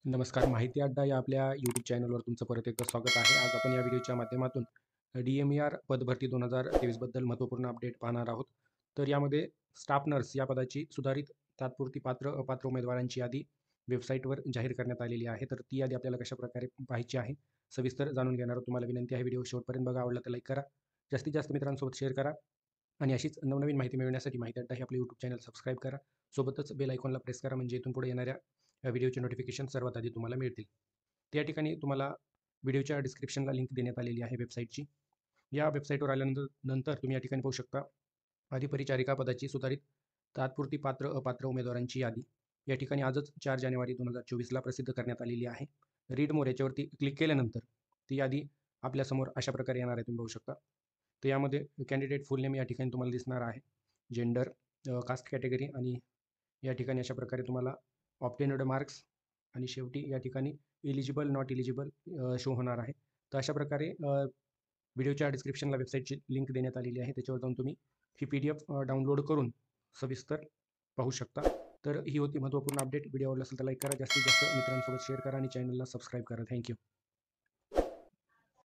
नमस्कार. माहिती अड्डा या आपल्या यूट्यूब चॅनलवर तुमचं परत एकदा स्वागत आहे. आज आपण या व्हिडिओच्या माध्यमातून DMER पदभरती 2023 बद्दल महत्त्वपूर्ण अपडेट पाहणार आहोत. तर यामध्ये स्टाफ नर्स या पदाची सुधारित तात्पुरती अपात्र उमेदवारांची यादी वेबसाईटवर जाहीर करण्यात आलेली आहे. तर ती यादी आपल्याला कशाप्रकारे पाहायची आहे, सविस्तर जाणून घेणार आहोत. तुम्हाला विनंती आहे, व्हिडिओ शेवटपर्यंत बघा. आवडला तर लाईक करा, जास्तीत जास्त मित्रांसोबत शेअर करा आणि अशीच नवनवीन माहिती मिळवण्यासाठी माहिती अड्डा हे आपलं यूट्यूब चॅनल सबस्क्राईब करा. सोबतच बेल आयकॉनला प्रेस करा, म्हणजे इथून पुढे येणाऱ्या व्हिडिओचे नोटिफिकेशन सर्वात आधी तुम्हाला मिळतील. त्या ठिकाणी तुम्हाला व्हिडिओच्या डिस्क्रिप्शनला लिंक देण्यात आलेली आहे वेबसाईटची. या वेबसाईटवर आल्यानंतर तुम्ही या ठिकाणी पाहू शकता अधिपरिचारिका पदाची सुधारित तात्पुरती अपात्र उमेदवारांची यादी. या ठिकाणी आजच 4 जानेवारी 2024ला प्रसिद्ध करण्यात आलेली आहे. रीड मोर याच्यावरती क्लिक केल्यानंतर ती यादी आपल्यासमोर अशा प्रकारे येणार आहे, तुम्ही पाहू शकता. तर यामध्ये कॅन्डिडेट फुल नेम या ठिकाणी तुम्हाला दिसणार आहे, जेंडर, कास्ट कॅटेगरी आणि या ठिकाणी अशा प्रकारे तुम्हाला ऑब्टेन्ड मार्क्स आणि शेवटी या ठिकाणी इलिजिबल, नॉट इलिजिबल शो होणार आहे. तर अशा प्रकारे व्हिडिओच्या डिस्क्रिप्शनला वेबसाईटची लिंक देण्यात आलेली आहे. त्याच्यावर जाऊन तुम्ही ही PDF डाउनलोड करून सविस्तर पाहू शकता. तर ही होती महत्त्वपूर्ण अपडेट. व्हिडिओ आवडला असेल तर लाईक करा, जास्तीत जास्त मित्रांसोबत शेअर करा आणि चॅनलला सबस्क्राईब करा. थँक्यू.